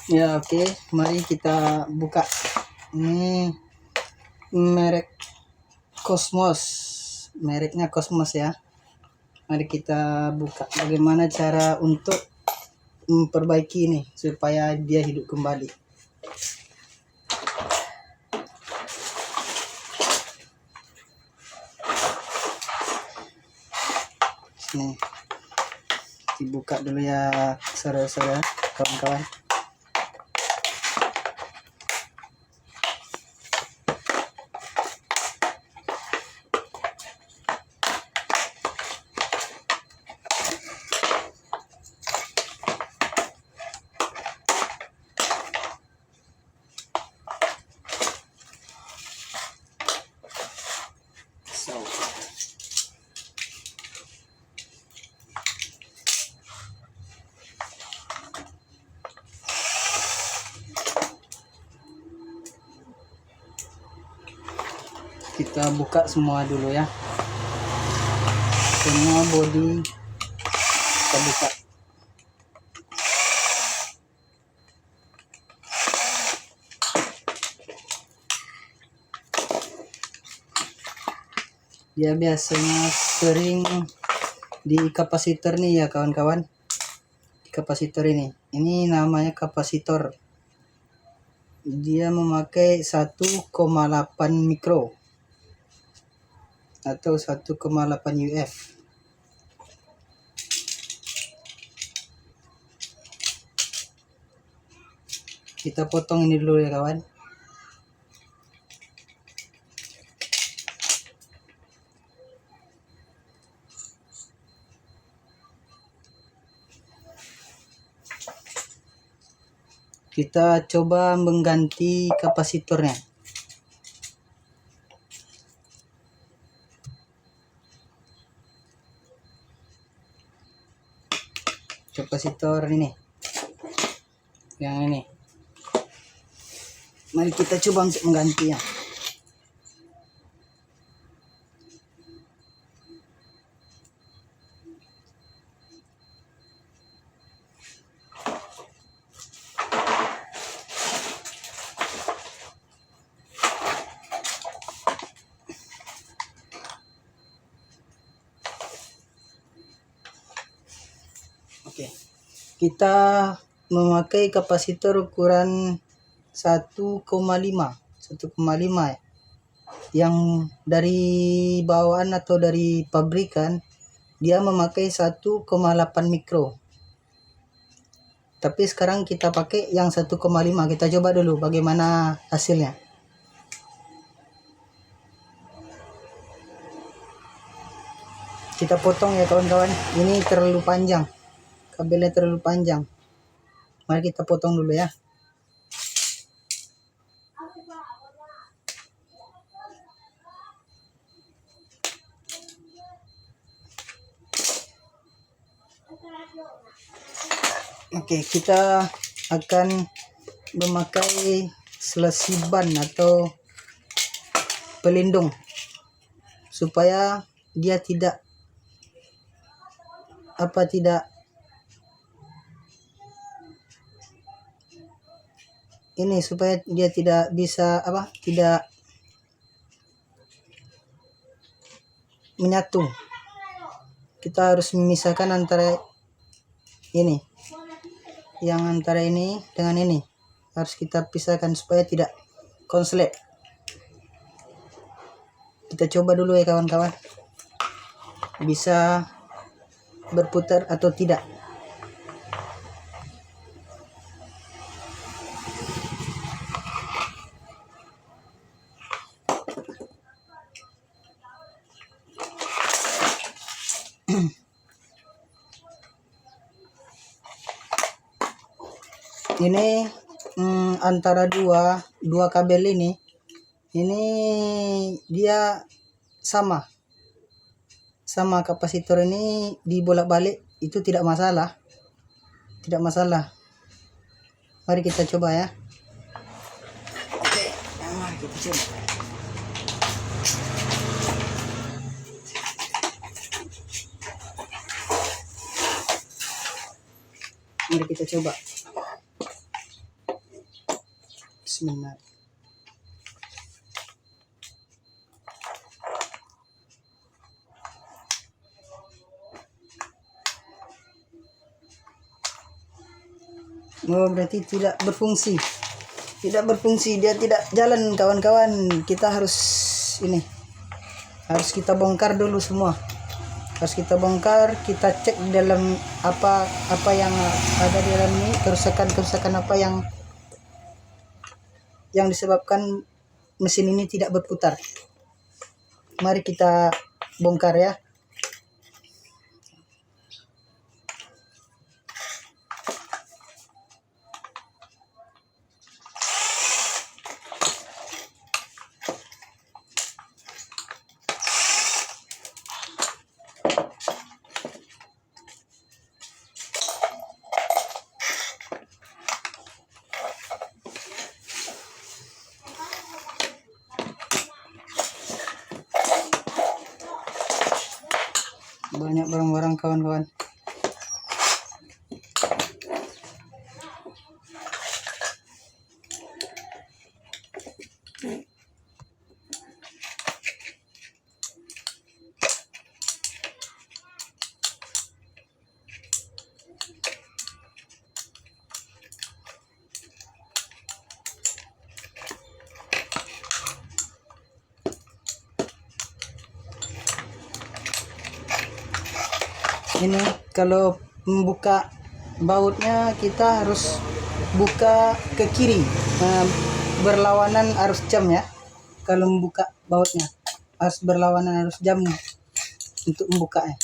Ya, oke. Mari kita buka. Ini merek Cosmos. Mereknya Cosmos ya. Mari kita buka bagaimana cara untuk memperbaiki ini supaya dia hidup kembali. Nih, dibuka dulu ya saudara-saudara, kawan-kawan. Kita buka semua dulu ya, semua bodi kita buka. Dia biasanya sering di kapasitor nih ya kawan-kawan. Di kapasitor ini namanya kapasitor. Dia memakai 1,8 mikro atau 1,8 UF. Kita potong ini dulu ya kawan. Kita coba mengganti kapasitornya. Kapasitor ini, yang ini. Mari kita coba untuk menggantinya. Oke, kita memakai kapasitor ukuran 1,5 ya. Yang dari bawaan atau dari pabrikan dia memakai 1,8 mikro. Tapi sekarang kita pakai yang 1,5. Kita coba dulu bagaimana hasilnya. Kita potong ya kawan-kawan. Ini terlalu panjang. Kabelnya terlalu panjang. Mari kita potong dulu ya. Oke, kita akan memakai selesi ban atau pelindung supaya dia tidak supaya dia tidak bisa tidak menyatu. Kita harus memisahkan antara ini, yang antara ini dengan ini harus kita pisahkan supaya tidak konslet. Kita coba dulu ya kawan-kawan, bisa berputar atau tidak. Ini antara dua kabel ini dia sama kapasitor ini dibolak-balik itu tidak masalah. Mari kita coba ya. Oke, mari kita coba. Mari kita coba. Bismillah. Oh, berarti tidak berfungsi. Tidak berfungsi, dia tidak jalan kawan-kawan. Kita harus ini. Harus kita bongkar dulu semua. Harus kita bongkar, kita cek di dalam apa yang ada di dalam ini, kerusakan apa yang disebabkan mesin ini tidak berputar. Mari kita bongkar ya. Banyak barang-barang kawan-kawan. Ini kalau membuka bautnya kita harus buka ke kiri, berlawanan arus jam ya. Kalau membuka bautnya harus berlawanan arus jam untuk membukanya.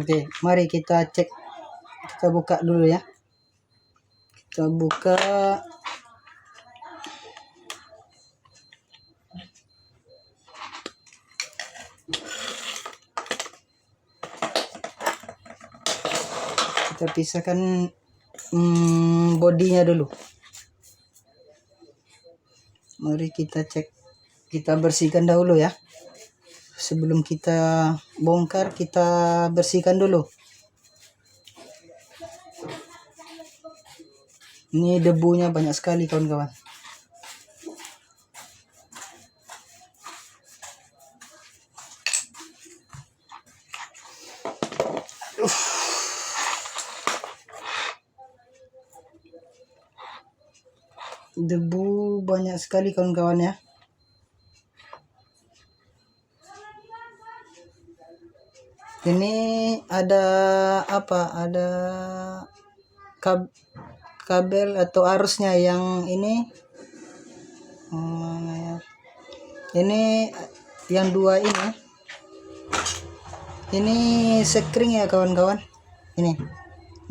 Oke, mari kita cek. Kita buka dulu ya. Kita buka. Kita pisahkan bodinya dulu. Mari kita cek. Kita bersihkan dahulu ya. Sebelum kita bongkar, kita bersihkan dulu. Ini debunya banyak sekali kawan-kawan. Debu banyak sekali kawan-kawan ya. Ini ada apa? Ada kabel atau arusnya yang ini. Ini yang dua ini. Ini sekring ya kawan-kawan. Ini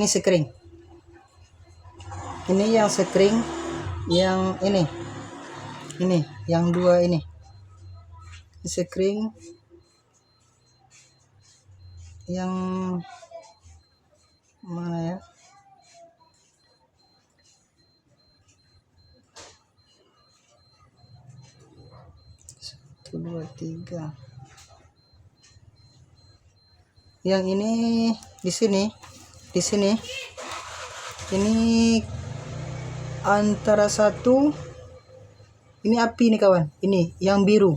sekring. Ini yang sekring. Yang ini yang dua ini. Sekring. Yang mana ya? Satu, dua, tiga. Yang ini di sini. Ini antara satu. Ini api nih kawan. Ini yang biru.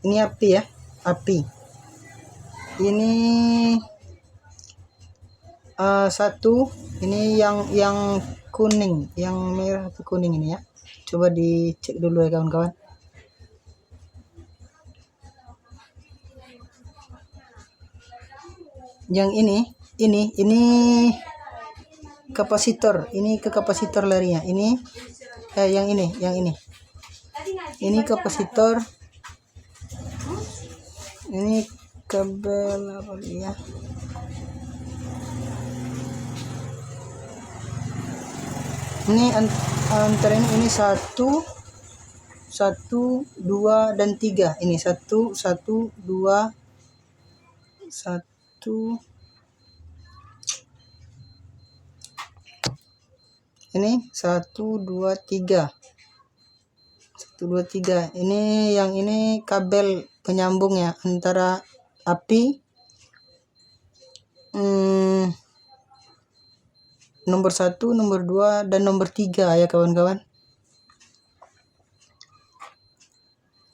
Ini api ya. Api. Ini satu. Ini yang kuning, yang merah atau kuning ini ya. Coba dicek dulu ya kawan-kawan. Yang ini kapasitor, ini ke kapasitor larinya. Yang ini kapasitor, ini kabel apa ya? Ini antara ini satu, 2 dan 3. Ini 1, 2, 1. Ini 1, 2, 3. 1, 2, 3. Ini yang ini kabel penyambung ya antara api nomor 1, nomor 2 dan nomor 3 ya kawan-kawan.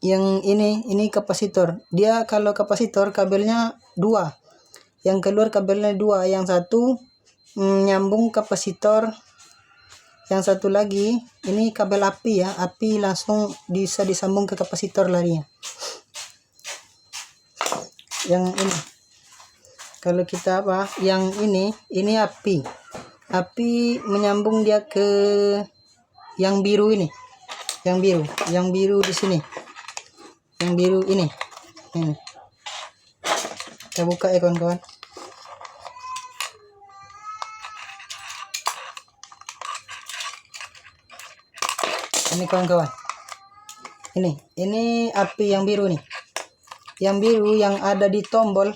Yang ini kapasitor. Dia kalau kapasitor kabelnya 2. Yang keluar kabelnya 2. Yang satu nyambung kapasitor. Yang satu lagi ini kabel api ya. Api langsung bisa disambung ke kapasitor larinya. Yang ini. Kalau kita yang ini api. Api menyambung dia ke yang biru ini. Yang biru di sini. Yang biru ini. Kita buka ya kawan-kawan. Ini kawan-kawan. Ini api yang biru nih. Yang biru yang ada di tombol.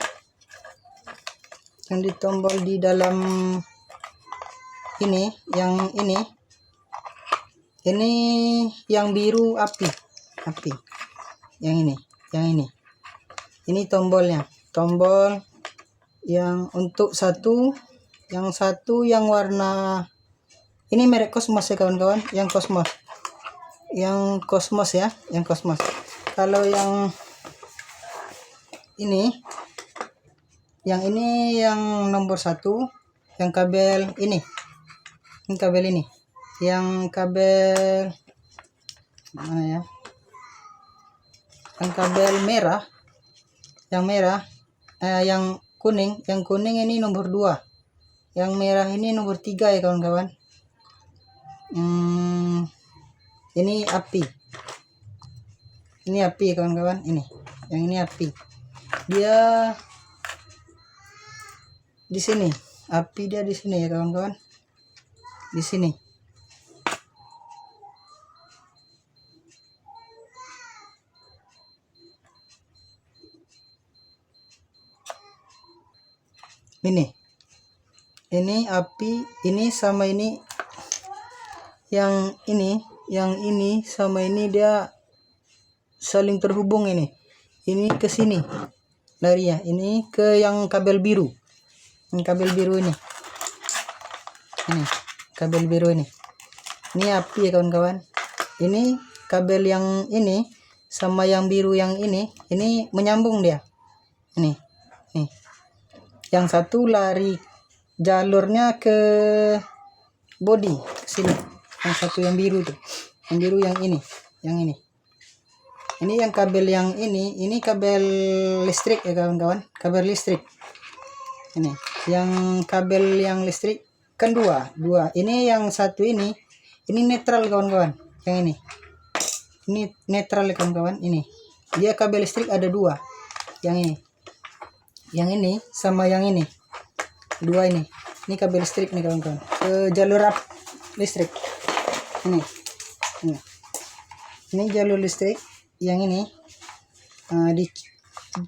Yang di tombol di dalam ini, ini yang biru api. Yang ini. Ini tombolnya. Tombol yang untuk yang satu yang warna ini merek Cosmos ya kawan-kawan, yang Cosmos ya, yang Cosmos. Kalau yang ini yang nomor 1, yang kabel ini yang kabel mana ya, yang kabel merah, yang kuning ini nomor 2, yang merah ini nomor 3 ya kawan-kawan. Ini api kawan-kawan. Yang ini api, dia di sini, api dia di sini ya kawan-kawan, di sini. Ini api, ini sama ini, yang ini sama ini dia saling terhubung. Ini ke sini lari ya, ini ke yang kabel biru. Ini kabel biru ini kabel biru ini api ya kawan-kawan. Ini kabel yang ini sama yang biru yang ini menyambung dia. Ini yang satu lari jalurnya ke body ke sini. Yang satu yang biru tuh, yang biru yang ini yang kabel yang ini kabel listrik ya kawan-kawan, kabel listrik. Ini yang kabel yang listrik kan dua. Ini yang satu ini netral kawan-kawan. Yang ini netral ya kawan-kawan. Ini dia kabel listrik ada 2. Yang ini sama yang ini 2 ini kabel listrik nih kawan-kawan, ke jalur listrik. Ini jalur listrik yang ini.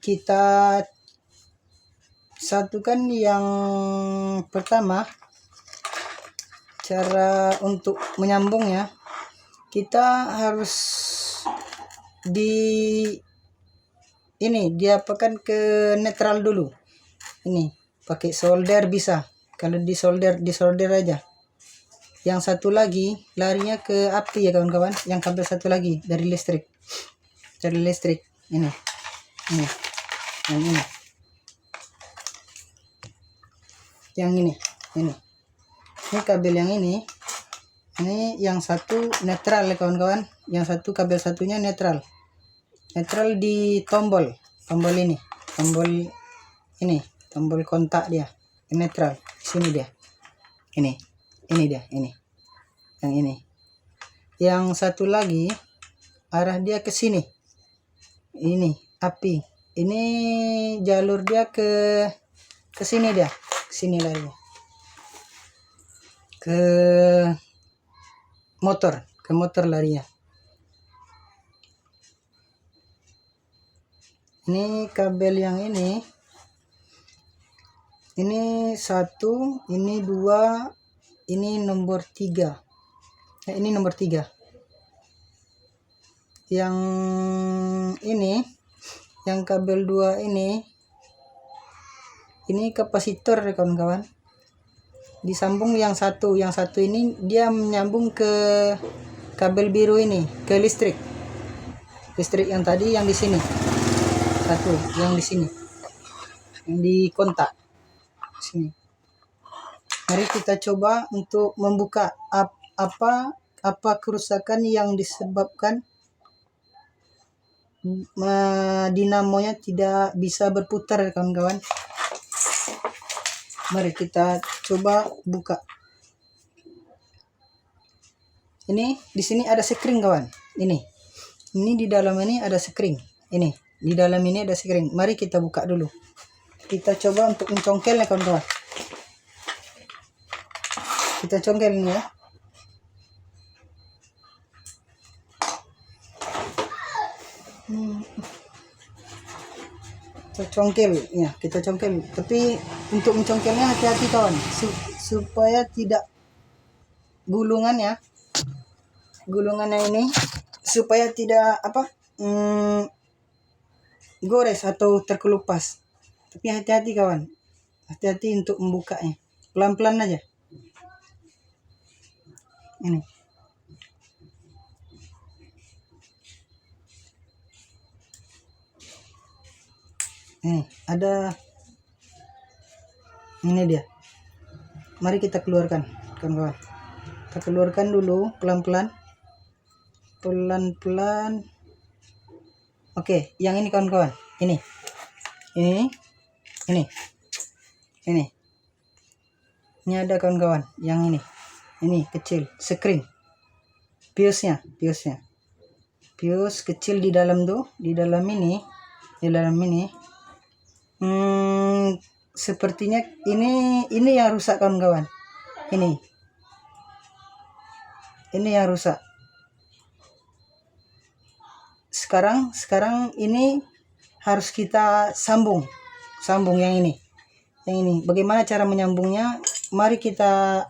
Kita satukan yang pertama. Cara untuk menyambungnya, kita harus diapakan ke netral dulu. Ini pakai solder bisa. Kalau di solder aja. Yang satu lagi larinya ke api ya kawan-kawan. Yang kabel satu lagi dari listrik. Ini. Yang ini. Ini kabel yang ini yang satu netral ya kawan-kawan. Yang satu kabel satunya netral di tombol ini. tombol kontak dia netral. Sini dia, ini dia, ini yang ini. Yang satu lagi arah dia ke sini, ini api, ini jalur dia ke sini, dia ke sini lagi, ke motor larinya. Ini kabel yang ini 1, ini 2, ini nomor 3. Ini nomor 3. Yang ini, yang kabel 2 ini kapasitor ya kawan-kawan. Disambung yang satu ini dia menyambung ke kabel biru ini, ke listrik yang tadi, yang di sini. Satu yang di sini, yang di kontak sini. Mari kita coba untuk membuka apa kerusakan yang disebabkan dinamonya tidak bisa berputar kawan-kawan. Mari kita coba buka. Ini di sini ada sekring kawan. Ini di dalam ini ada sekring. Ini di dalam ini ada sekring. Mari kita buka dulu. Kita coba untuk mencongkelnya kawan-kawan. Kita congkel ini ya. Kita congkel. Tapi untuk mencongkelnya hati-hati kawan, supaya tidak gulungannya ini, supaya tidak gores atau terkelupas. Tapi hati-hati kawan, hati-hati untuk membukanya, pelan-pelan aja. Ini ada, ini dia. Mari kita keluarkan kawan-kawan. Kita keluarkan dulu pelan-pelan. Oke, yang ini kawan-kawan. Ini ada kawan-kawan. Yang ini kecil, sekring. Piusnya. Pius kecil di dalam tuh, di dalam ini. Sepertinya ini yang rusak kawan-kawan. Ini yang rusak. Sekarang ini harus kita sambung yang ini. Bagaimana cara menyambungnya? Mari kita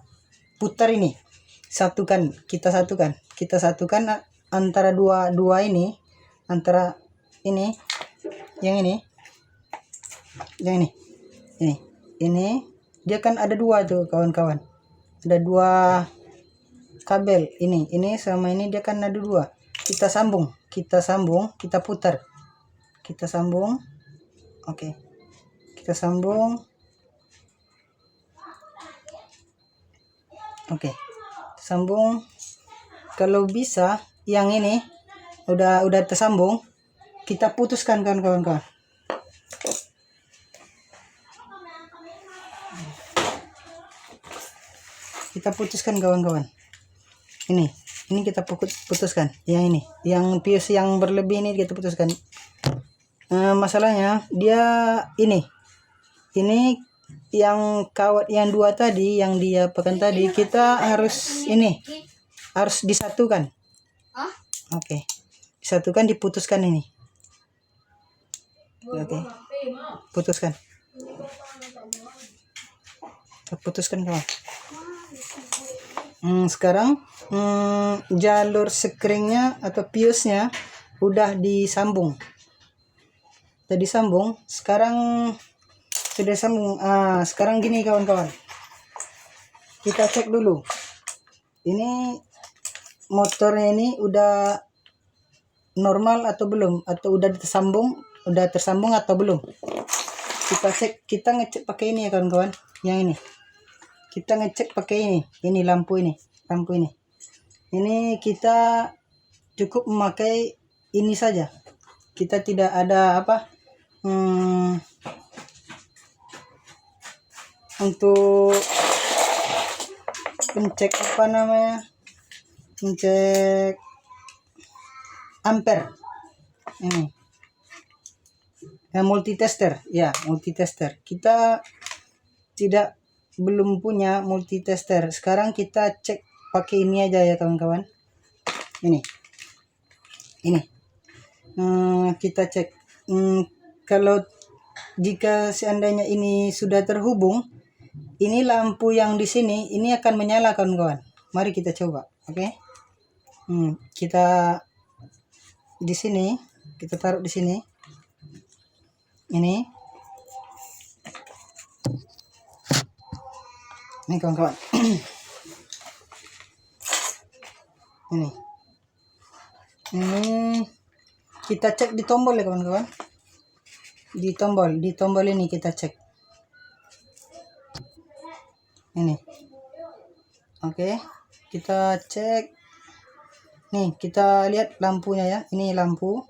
putar ini. Kita satukan antara dua ini, antara ini, yang ini dia kan ada 2 tuh kawan-kawan. Ada 2 kabel, ini sama ini, dia kan ada 2. Kita sambung, kita putar. Kita sambung. Oke. Kita sambung. Oke. Sambung. Kalau bisa yang ini udah tersambung, kita putuskan kan kawan-kawan. Kita putuskan kawan-kawan. Ini kita putuskan. Yang ini, yang pius yang berlebih ini kita putuskan. Masalahnya dia ini yang kawat yang 2 tadi, yang dia pekan tadi, kita harus disatukan. Oke. Disatukan, diputuskan ini. Oke. Putuskan kawan. Sekarang jalur sekringnya atau piusnya udah disambung. Sekarang sudah sambung. Sekarang gini kawan-kawan, kita cek dulu. Ini motornya ini udah normal atau belum, atau udah tersambung atau belum. Kita cek, kita ngecek pakai ini ya kawan-kawan. Yang ini kita ngecek pakai ini lampu ini. Ini kita cukup memakai ini saja. Kita tidak ada untuk pencek apa namanya, pencek ampere ini multitester ya, multitester. Kita belum punya multitester. Sekarang kita cek pakai ini aja ya kawan-kawan. Ini kita cek. Kalau jika seandainya ini sudah terhubung, ini lampu yang di sini ini akan menyala kawan-kawan. Mari kita coba, oke? Kita di sini, kita taruh di sini. Ini kawan-kawan. Ini kita cek di tombol ya kawan-kawan. Di tombol ini kita cek. Ini. Oke, kita cek. Nih, kita lihat lampunya ya. Ini lampu.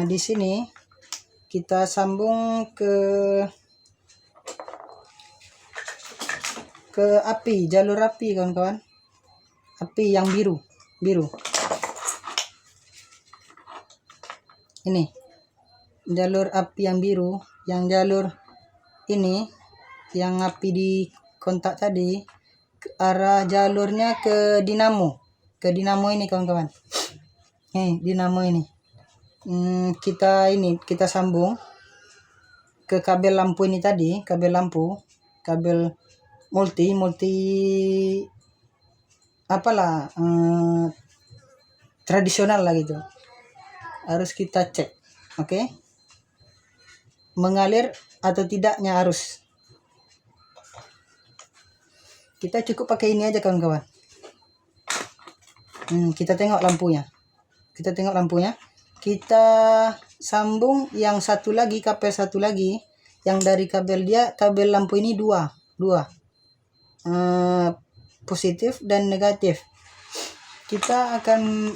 Di sini kita sambung ke api, jalur api kawan-kawan. Api yang biru. Ini jalur api yang biru, yang jalur ini yang api di kontak tadi, arah jalurnya ke dinamo ini kawan-kawan. Dinamo ini kita sambung ke kabel lampu ini tadi, kabel multi apalah, tradisional lah gitu. Harus kita cek, oke? Mengalir atau tidaknya arus. Kita cukup pakai ini aja kawan-kawan. Kita tengok lampunya. Kita sambung yang satu lagi, kabel satu lagi, yang dari kabel lampu ini dua. Positif dan negatif. Kita akan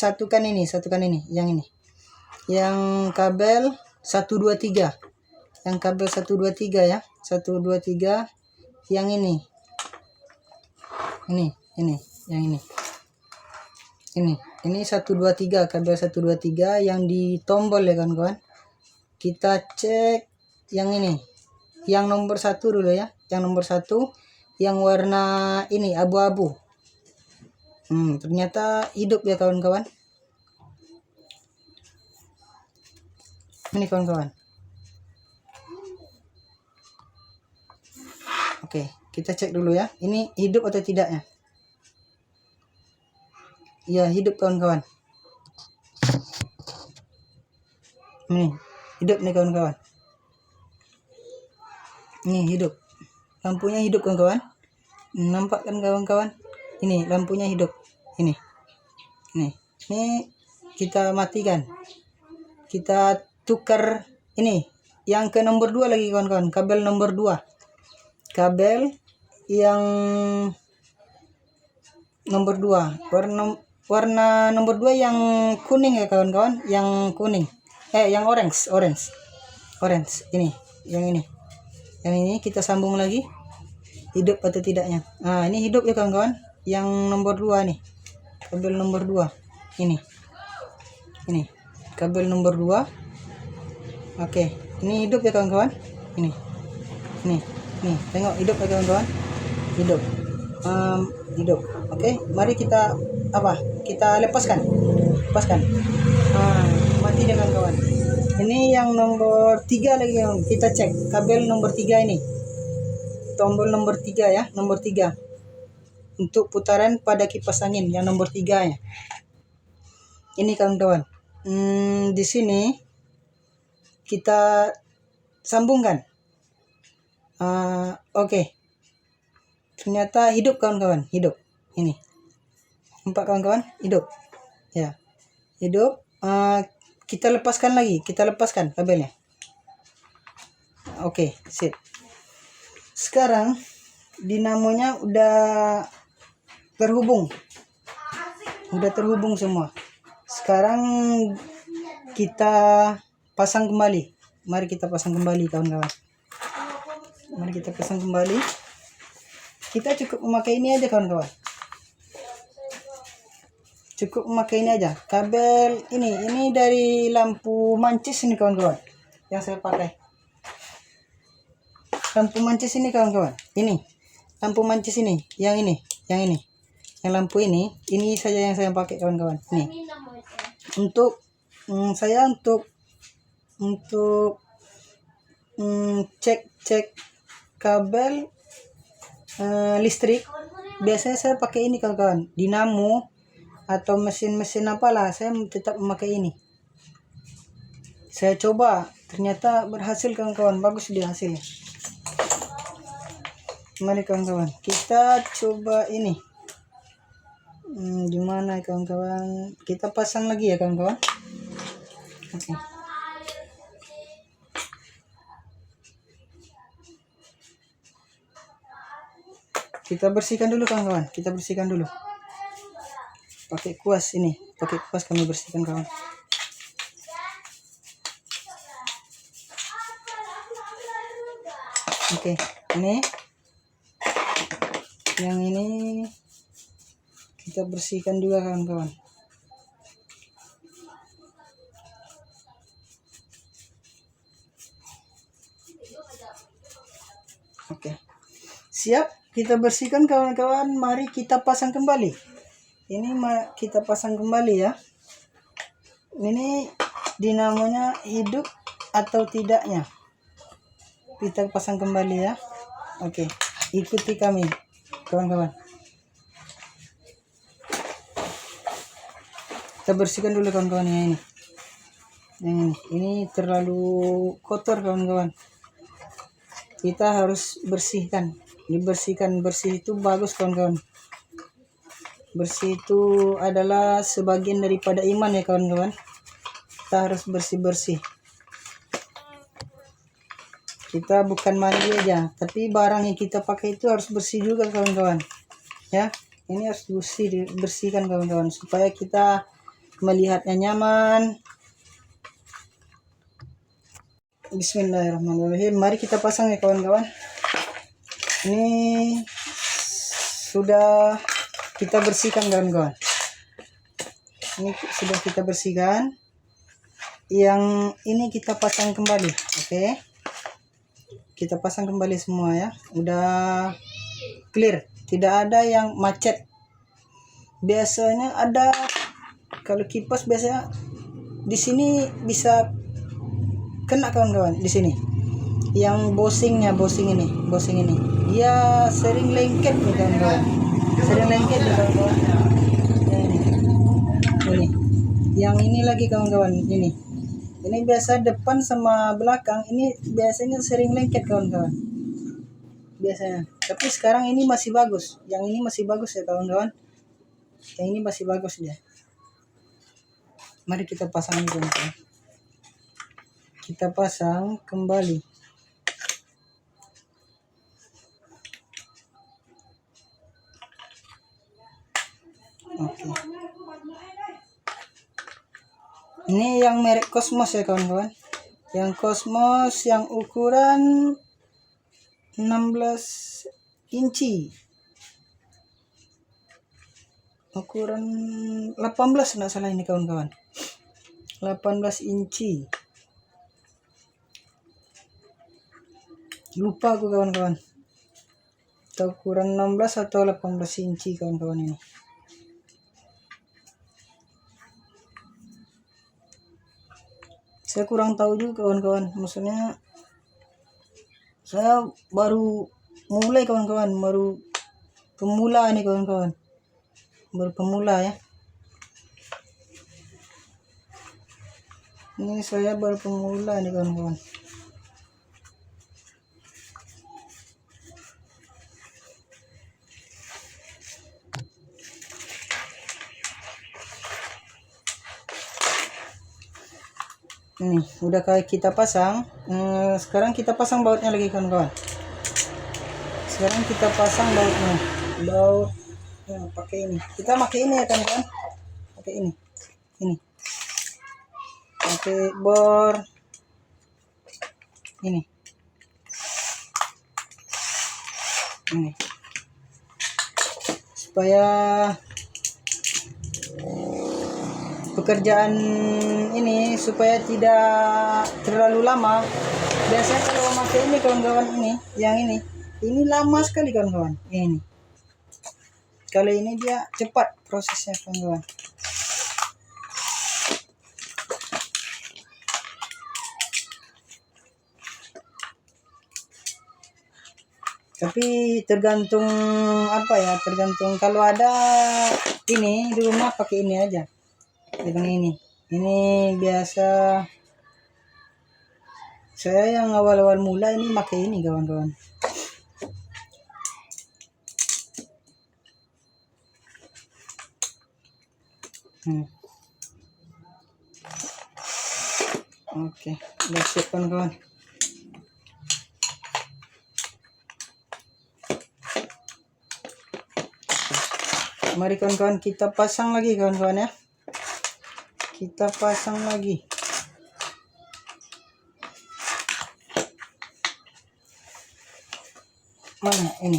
satukan ini yang kabel 123 ya, 123 yang ini yang ini 123, kabel 123 yang di tombol ya kawan-kawan. Kita cek yang ini, yang nomor 1 dulu ya, yang nomor 1 yang warna ini abu-abu. Ternyata hidup ya kawan-kawan. Ini kawan-kawan. Oke, kita cek dulu ya. Ini hidup atau tidaknya? Ya, hidup kawan-kawan. Ini hidup nih kawan-kawan. Ini hidup. Lampunya hidup kawan-kawan. Nampak kan kawan-kawan? Ini lampunya hidup. Ini kita matikan. Kita tukar ini yang ke nomor 2 lagi kawan-kawan, kabel nomor 2. Kabel yang nomor 2. Warna nomor 2 yang kuning ya kawan-kawan, yang kuning. Yang orange. Ini, yang ini. Yang ini kita sambung lagi. Hidup atau tidaknya. Ini hidup ya kawan-kawan. Yang nomor 2 nih. Kabel nomor 2. Ini. Kabel nomor 2. Oke, ini hidup ya kawan-kawan. Ini. Tengok hidup ya kawan-kawan. Hidup. Oke, mari kita lepaskan. Mati dengan kawan. Ini yang nomor 3 lagi yang kita cek, kabel nomor 3 ini. Tombol nomor 3 ya, nomor 3. Untuk putaran pada kipas angin yang nomor 3 ya. Ini kawan-kawan. Di sini kita sambungkan. Oke. Ternyata hidup kawan-kawan, hidup. Ini. Nampak kawan-kawan? Hidup. Ya. Hidup. Kita lepaskan kabelnya. Oke, sip. Sekarang dinamonya udah terhubung semua. Sekarang kita pasang kembali. Mari kita pasang kembali kawan-kawan. Mari kita pasang kembali. Kita cukup memakai ini aja kawan-kawan. Cukup memakai ini aja. Kabel ini dari lampu mancis ini kawan-kawan. Yang saya pakai. Lampu mancis ini kawan-kawan. Ini. Lampu mancis ini. Yang ini. Yang lampu ini saja yang saya pakai kawan-kawan. Nih. Untuk saya untuk cek kabel listrik, biasanya saya pakai ini kawan-kawan, dinamo atau mesin-mesin apalah, saya tetap memakai ini. Saya coba, ternyata berhasil kawan-kawan, bagus dia hasilnya. Mari kawan-kawan, kita coba ini. Gimana kawan-kawan, kita pasang lagi ya kawan-kawan. Oke. Kita bersihkan dulu kawan-kawan, kita bersihkan dulu. Pakai kuas ini, pakai kuas kami bersihkan kawan. Oke, ini yang ini kita bersihkan juga kawan-kawan. Oke, siap, kita bersihkan kawan-kawan. Mari kita pasang kembali. Ini kita pasang kembali ya. Ini dinamonya hidup atau tidaknya, kita pasang kembali ya. Oke, ikuti kami kawan-kawan. Kita bersihkan dulu kawan-kawan yang ini. Ini terlalu kotor kawan-kawan. Kita harus bersihkan. Bersih itu bagus kawan-kawan. Bersih itu adalah sebagian daripada iman ya kawan-kawan. Kita harus bersih-bersih. Kita bukan mandi aja, tapi barang yang kita pakai itu harus bersih juga kawan-kawan. Ya, ini harus dibersihkan kawan-kawan supaya kita melihatnya nyaman. Bismillahirrahmanirrahim. Mari kita pasang ya kawan-kawan. Ini sudah kita bersihkan kawan-kawan. Ini sudah kita bersihkan. Yang ini kita pasang kembali. Oke. Kita pasang kembali semua ya. Udah clear. Tidak ada yang macet. Biasanya ada, kalau kipas biasanya di sini bisa kena kawan-kawan, di sini. Yang bosing ini. Dia sering lengket nih kawan-kawan. Kawan-kawan. Ini. Yang ini lagi kawan-kawan, ini. Ini biasa depan sama belakang, ini biasanya sering lengket kawan-kawan. Biasanya. Tapi sekarang ini masih bagus. Yang ini masih bagus ya kawan-kawan. Yang ini masih bagus dia. Mari kita pasang kawan-kawan. Kita pasang kembali. Oke. Ini yang merek Cosmos ya kawan-kawan. Yang Cosmos yang ukuran 16 inci. Ukuran 18 enggak salah ini kawan-kawan. 18 inci. Lupa aku kawan-kawan. Atau ukuran 16 atau 18 inci kawan-kawan ini. Saya kurang tahu juga kawan-kawan. Maksudnya saya baru mulai kawan-kawan, baru pemula nih kawan-kawan. Baru pemula ya. Ini saya baru pemula nih kawan-kawan. Ini udah kayak kita pasang. Sekarang kita pasang bautnya lagi kawan-kawan. Sekarang kita pasang bautnya. Pakai ini. Kita pakai ini ya kawan-kawan. Pakai ini. pakai bor ini supaya pekerjaan ini supaya tidak terlalu lama. Biasanya kalau memakai ini kawan-kawan, ini lama sekali kawan-kawan. Ini kalau ini dia cepat prosesnya kawan-kawan. Tapi tergantung tergantung kalau ada ini di rumah pakai ini aja. Dengan ini biasa saya yang awal-awal mula ini pakai ini kawan-kawan. Oke, udah siap kawan-kawan. Mari kawan-kawan kita pasang lagi kawan-kawan ya. Kita pasang lagi. Mana ini?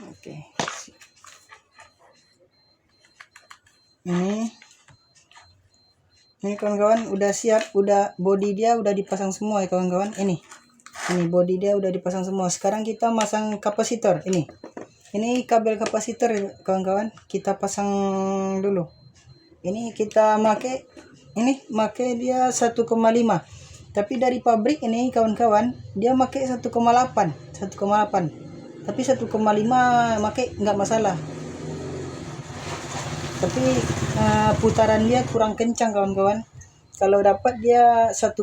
Oke. Ini kawan-kawan udah siap, udah body dia udah dipasang semua ya kawan-kawan. Ini body dia udah dipasang semua. Sekarang kita masang kapasitor ini. Ini kabel kapasitor kawan-kawan. Kita pasang dulu. Ini kita make dia 1,5. Tapi dari pabrik ini kawan-kawan dia make 1,8. Tapi 1,5 make nggak masalah. Tapi putaran dia kurang kencang kawan-kawan. Kalau dapat dia 1,8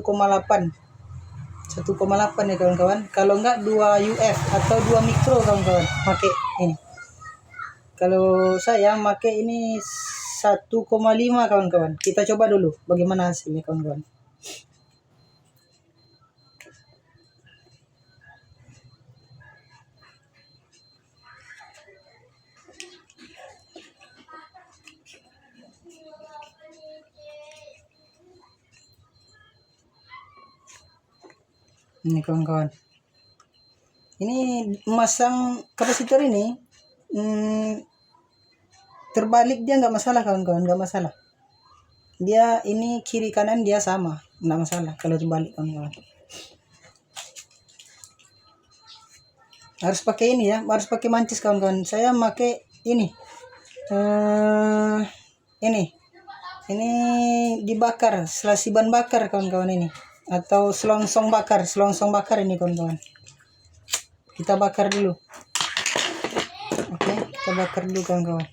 ya kawan-kawan. Kalau enggak 2 UF atau 2 mikro kawan-kawan pakai ini. Kalau saya pakai ini 1,5 kawan-kawan. Kita coba dulu bagaimana hasilnya kawan-kawan. Ini kawan-kawan. Ini memasang kapasitor ini terbalik dia nggak masalah kawan-kawan, nggak masalah. Dia ini kiri kanan dia sama, nggak masalah kalau terbalik kawan-kawan. Harus pakai ini ya, harus pakai mancis kawan-kawan. Saya pakai ini. Ini dibakar, selasi ban bakar kawan-kawan ini. Atau selongsong bakar ini kawan-kawan. Kita bakar dulu. Oke, kita bakar dulu kawan-kawan.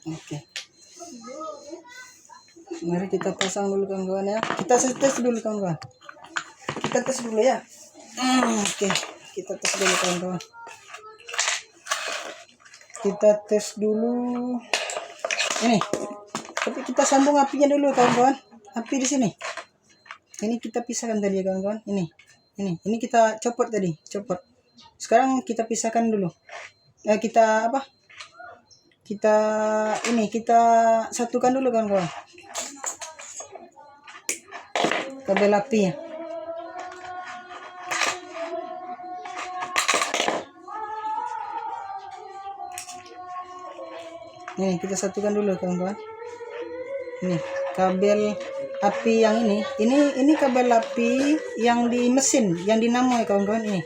Oke. Mari kita pasang dulu kawan-kawan ya. Kita tes dulu kawan-kawan. Kita tes dulu ya. Oke, kita tes dulu kawan-kawan. Kita tes dulu. Ini. Tapi kita sambung apinya dulu kawan-kawan. Api di sini. Ini kita pisahkan tadi ya kawan-kawan. Ini kita copot tadi, copot. Sekarang kita pisahkan dulu. Kita satukan dulu kawan-kawan. Kabel apinya. Nih, kita satukan dulu kawan-kawan. Ini kabel api yang ini kabel api yang di mesin, yang dinamo ya kawan-kawan ini.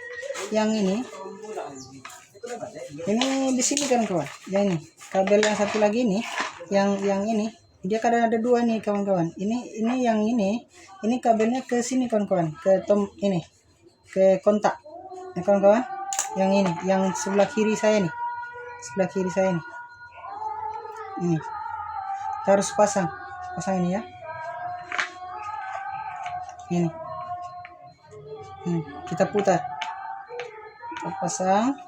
Yang ini di sini kawan-kawan. Yang ini, kabel yang satu lagi ini, yang ini Dia kadang ada dua nih kawan-kawan. Ini yang ini kabelnya ke sini kawan-kawan, ke ini, ke kontak. Nah, kawan-kawan, yang ini, yang sebelah kiri saya nih, ini. Kita harus pasang ini ya. Ini, kita putar, kita pasang.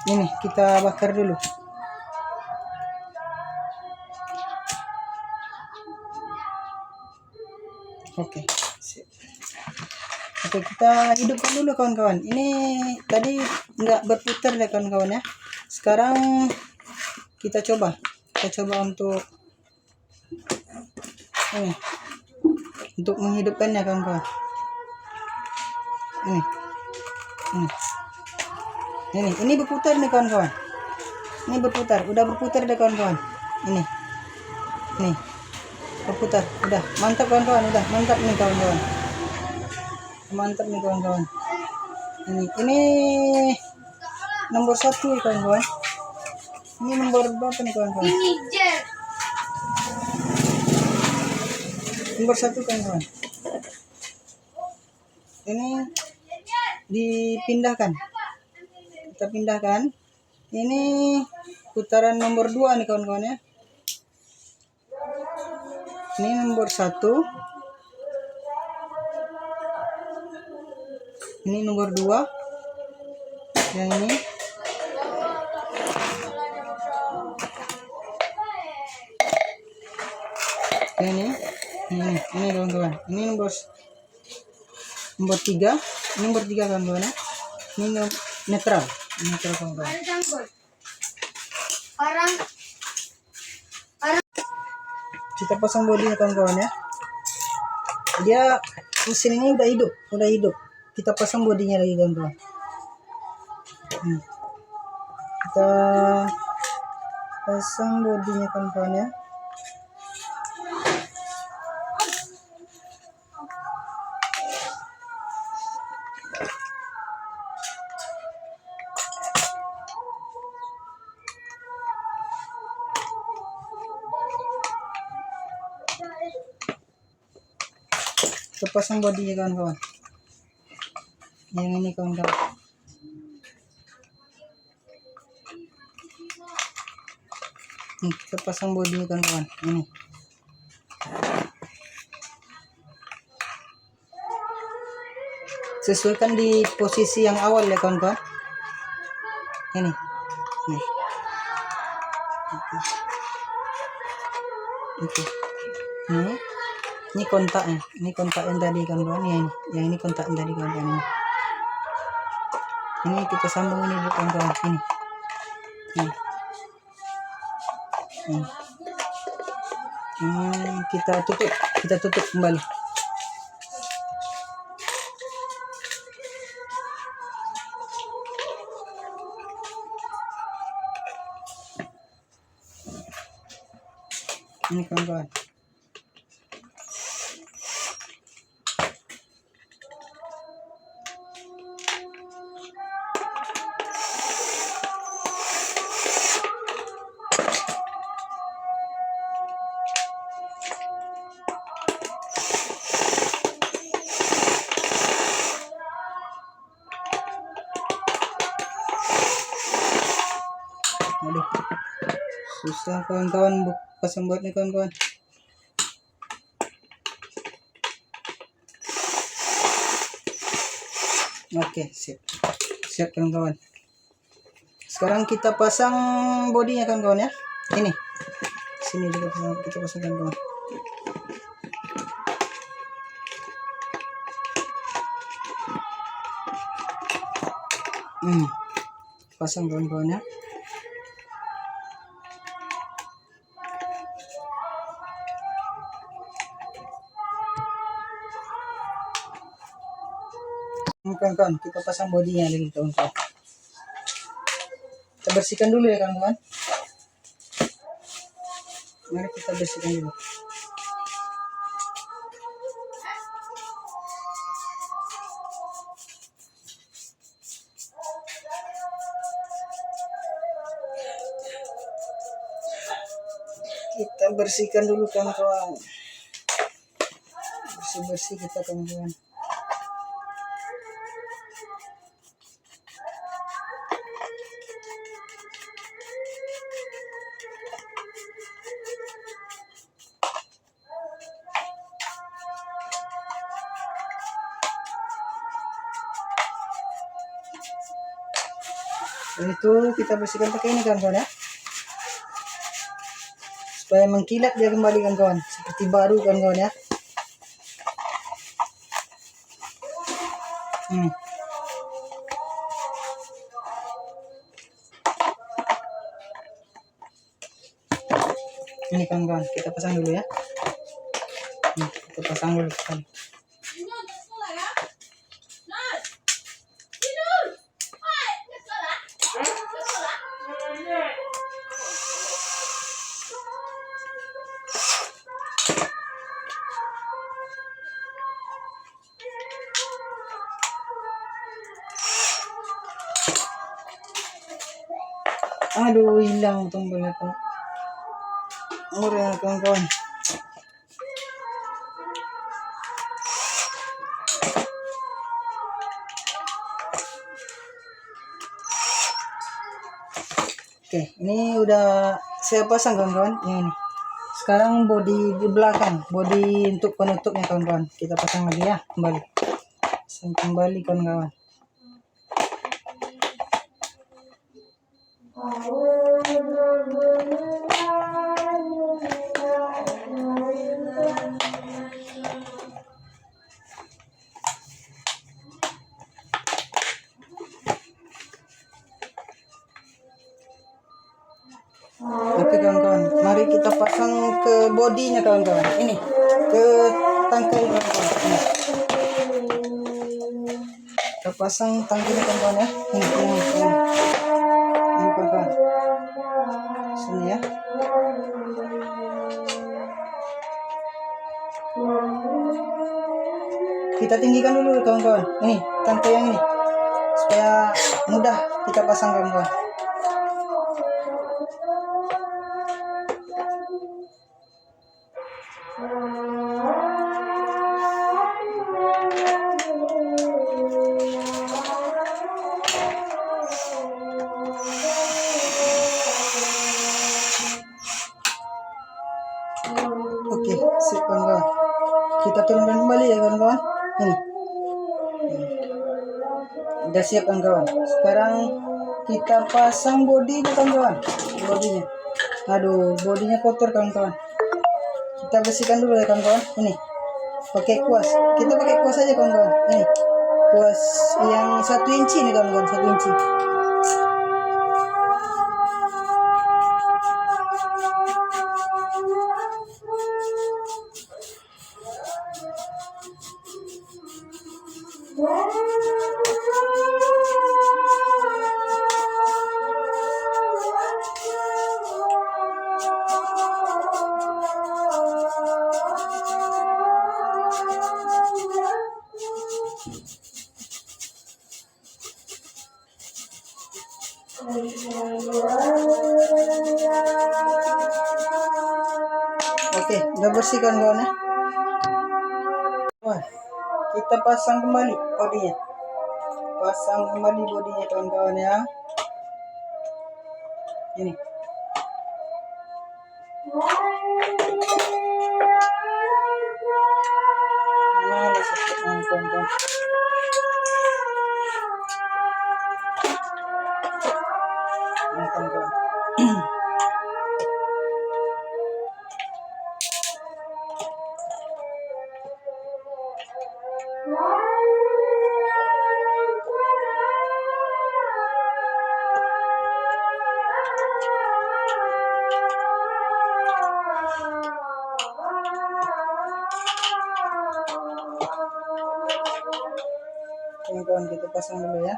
Ini kita bakar dulu. Oke, sip. Oke, kita hidupkan dulu kawan-kawan. Ini tadi nggak berputar ya kawan-kawan ya. Sekarang kita coba untuk ini, untuk menghidupkannya kawan-kawan. Ini berputar nih kawan-kawan. Ini berputar, udah berputar deh kawan-kawan. Ini berputar, udah mantap kawan-kawan, udah mantap nih kawan-kawan. Mantap nih kawan-kawan. Ini nomor 1 ya kawan-kawan. Ini nomor berapa nih kawan-kawan? Nomor 1 kawan-kawan. Ini dipindahkan. Kita pindahkan. Ini putaran nomor 2 nih kawan-kawan ya. Ini nomor 1. Ini nomor 2. Yang ini. Ini kawan-kawan. Ini nomor 3. Ini nomor 3 kawan-kawan ya. Ini netral. Kawan-kawan. Kita pasang bodinya kawan-kawan ya. Dia mesin ini udah hidup. Kita pasang bodinya lagi kawan-kawan. Kita pasang bodinya kawan-kawan ya. Kita pasang bodinya kawan-kawan. Yang ini kawan-kawan. Kita pasang bodinya kawan-kawan. Ini. Sesuaikan di posisi yang awal ya kawan-kawan. Ini. Oke. Ini kontaknya. Ini kontak yang tadi kawan-kawan. Yang ini kontak yang tadi kawan-kawan. Ini kita sambung ini dulu kawan-kawan. Kita tutup kembali. Ini kawan-kawan. Aduh, susah kawan-kawan pasang buatnya kawan-kawan. Oke, siap kawan-kawan. Sekarang kita pasang bodinya kawan-kawan ya. Ini sini juga kita pasang kawan-kawan. Pasang kawan-kawan ya. Kawan-kawan, kita pasang bodinya lagi kawan-kawan. Kita bersihkan dulu ya kawan-kawan. Mari kita bersihkan dulu. Kita bersihkan dulu kawan-kawan. Bersih-bersih kita kawan-kawan. Dan itu kita bersihkan pakai ini kawan-kawan ya, supaya mengkilat dia kembali kawan-kawan, seperti baru kawan-kawan ya. Ini kawan-kawan, kita pasang dulu ya. Kita pasang dulu sekali. Aduh, hilang tombolnya tuh. Murah kawan-kawan. Oke, ini udah saya pasang kawan-kawan. Ini. Sekarang bodi di belakang, bodi untuk penutupnya kawan-kawan. Kita pasang lagi ya, kembali. Pasang kembali kawan-kawan. Oke kawan-kawan, mari kita pasang ke bodinya kawan-kawan. Ini ke tangkai kawan-kawan. Ini. Kita pasang tangkainya kawan-kawan ya. Ini kawan-kawan. Sini ya. Kita tinggikan dulu kawan-kawan. Ini tangkai yang ini, supaya mudah kita pasang kawan-kawan. Oke, sip kawan-kawan. Kita turunkan kembali ya kawan-kawan. Ini. Udah siap kawan-kawan. Sekarang kita pasang bodinya kawan-kawan. Bodinya. Aduh, bodinya kotor kawan-kawan. Kita bersihkan dulu ya kawan-kawan. Ini. Pakai kuas. Kita pakai kuas aja kawan-kawan. Ini. Kuas yang 1 inci nih kawan-kawan, 1 inci. Oke, udah bersih kawan-kawan ya. Wah, kita pasang kembali bodinya. Pasang kembali bodinya kawan-kawan ya. Ini. Mana sakitnya kawan-kawan. Ini kawan-kawan. Kawan-kawan, kita pasang dulu ya.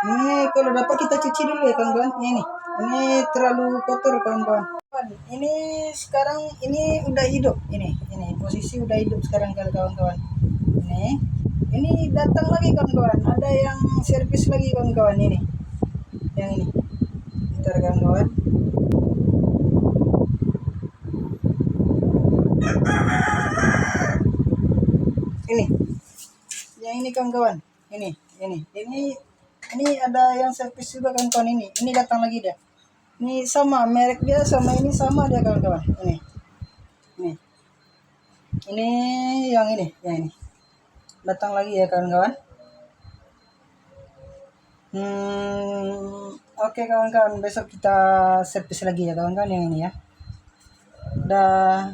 Ini kalau dapat kita cuci dulu ya kawan-kawan. Ini terlalu kotor kawan-kawan. Ini sekarang ini udah hidup. Ini posisi udah hidup sekarang kawan-kawan. Ini datang lagi kawan-kawan. Ada yang servis lagi kawan-kawan ini. Yang ini. Bentar kawan-kawan. Ini. Yang ini kawan-kawan. Ini ada yang servis juga kawan-kawan ini. Ini datang lagi dia. Ini sama merek dia sama ini sama dia kawan-kawan. Ini yang ini. Datang lagi ya kawan-kawan. Oke kawan-kawan, besok kita servis lagi ya kawan-kawan yang ini ya. Dah.